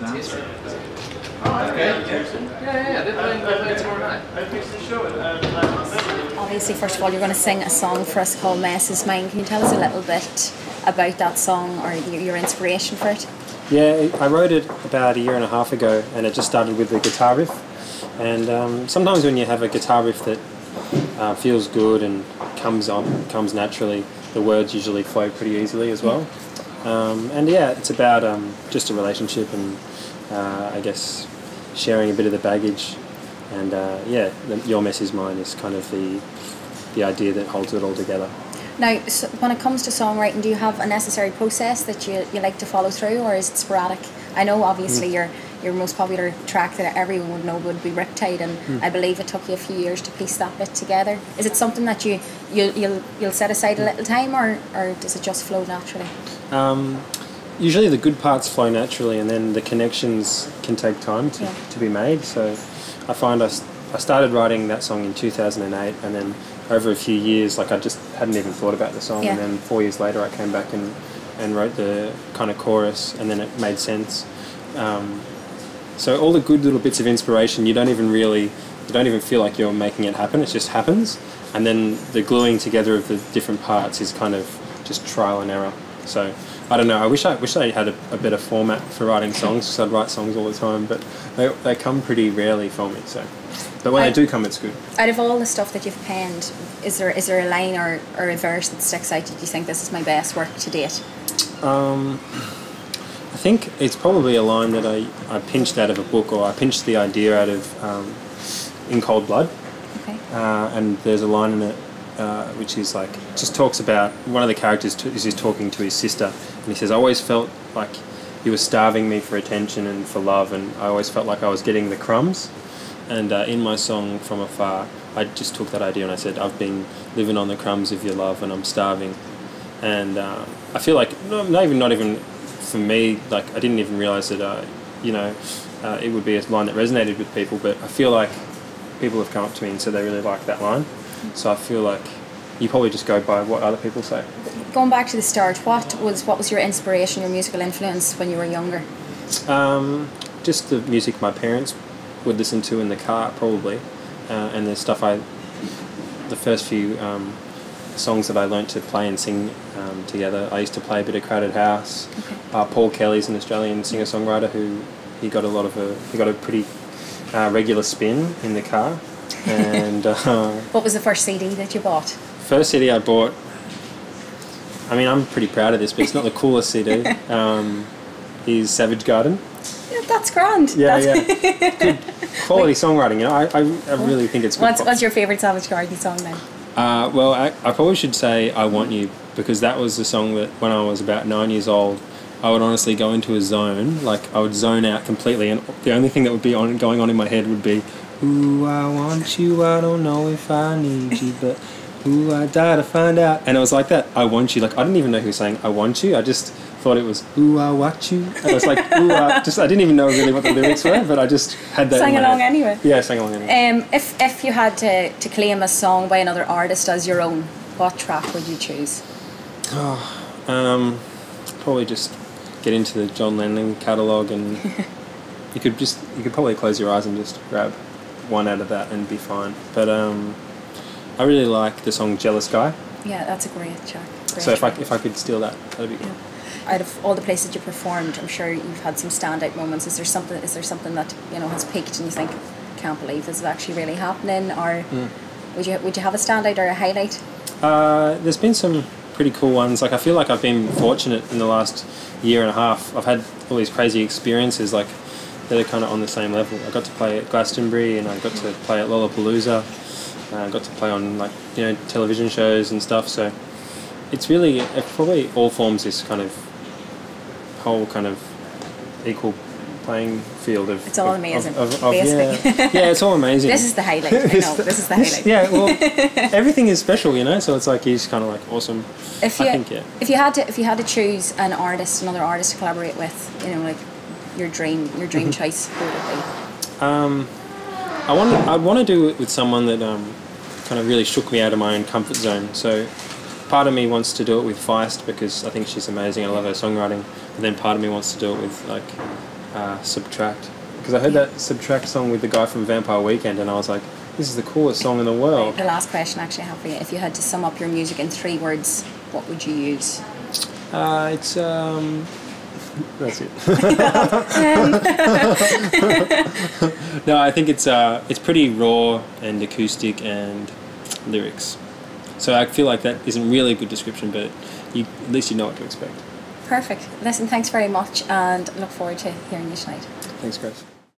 Dancer. Oh, okay. Yeah. They're playing tomorrow night. Obviously, first of all, you're going to sing a song for us called Mess Is Mine. Can you tell us a little bit about that song or your inspiration for it? Yeah, I wrote it about a year and a half ago, and it just started with the guitar riff. And sometimes when you have a guitar riff that feels good and comes naturally, the words usually flow pretty easily as well. And yeah, it's about just a relationship and I guess sharing a bit of the baggage. And yeah, Your Mess Is Mine is kind of the idea that holds it all together. Now, so when it comes to songwriting, do you have a necessary process that you like to follow through, or is it sporadic? I know obviously your most popular track that everyone would know would be Riptide, and I believe it took you a few years to piece that bit together. Is it something that you'll set aside a little time, or does it just flow naturally? Usually the good parts flow naturally, and then the connections can take time to be made. So I find I started writing that song in 2008, and then over a few years, like I just hadn't even thought about the song, and then 4 years later I came back and wrote the kind of chorus, and then it made sense. So all the good little bits of inspiration, you don't even feel like you're making it happen, it just happens. And then the gluing together of the different parts is kind of just trial and error. So I don't know, I wish I had a better format for writing songs, because I'd write songs all the time, but they come pretty rarely for me. So, but when they do come, it's good. Out of all the stuff that you've penned, is there a line or a verse that sticks out that you think this is my best work to date? I think it's probably a line that I pinched out of a book, or I pinched the idea out of In Cold Blood. Okay. And there's a line in it which is like, just talks about, one of the characters is talking to his sister, and he says, I always felt like he was starving me for attention and for love, and I always felt like I was getting the crumbs. And in my song From Afar, I just took that idea and I said, I've been living on the crumbs of your love and I'm starving. And I feel like, not even for me, like I didn't even realise that, it would be a line that resonated with people, but I feel like people have come up to me and said they really like that line. So I feel like you probably just go by what other people say. Going back to the start, what was your inspiration, your musical influence when you were younger? Just the music my parents would listen to in the car, probably, and the stuff the first few songs that I learnt to play and sing together. I used to play a bit of Crowded House. Okay. Paul Kelly's an Australian singer-songwriter who he got a pretty regular spin in the car. And what was the first CD that you bought? First CD I bought, I mean, I'm pretty proud of this, but it's not the coolest CD. Is Savage Garden. Yeah, that's grand. Yeah. Good quality songwriting. I really think it's good. What's your favourite Savage Garden song then? Well, I probably should say I Want You, because that was the song that when I was about 9 years old, I would honestly go into a zone, like I would zone out completely, and the only thing that would be going on in my head would be, ooh, I want you, I don't know if I need you, but ooh, I die to find out. And it was like that, I want you, like I didn't even know who was saying I want you, I just thought it was ooh, I want you. And I was like, ooh, I didn't even know really what the lyrics were, but I just had that sang in my along head. Anyway. Yeah, sang along anyway. If you had to claim a song by another artist as your own, what track would you choose? Probably just get into the John Lennon catalogue, and you could probably close your eyes and just grab one out of that and be fine. But I really like the song Jealous Guy. Yeah, that's a great track. So if I could steal that, that'd be good. Out of all the places you performed, I'm sure you've had some standout moments. Is there something that has peaked and you think, can't believe this is actually really happening, or would you have a standout or a highlight? There's been some pretty cool ones. Like I feel like I've been fortunate in the last year and a half. I've had all these crazy experiences like that are kind of on the same level. I got to play at Glastonbury, and I got to play at Lollapalooza. I got to play on television shows and stuff. So it's probably all forms this kind of whole kind of equal playing field of. It's all amazing. Basically. Yeah, it's all amazing. This is the highlight. I know. This is the highlight. Yeah, well, everything is special, So it's like he's kind of like awesome. If you had to choose another artist to collaborate with, like your dream choice, who would it be? I'd want to do it with someone that kind of really shook me out of my own comfort zone. So part of me wants to do it with Feist because I think she's amazing. I love her songwriting. And then part of me wants to do it with Subtract, because I heard that Subtract song with the guy from Vampire Weekend, and I was like, this is the coolest song in the world. The last question actually I have for you: if you had to sum up your music in 3 words, what would you use? It's that's it. No, I think it's pretty raw and acoustic and lyrics. So I feel like that isn't really a good description, but at least you know what to expect. Perfect. Listen, thanks very much, and look forward to hearing you tonight. Thanks, Grace.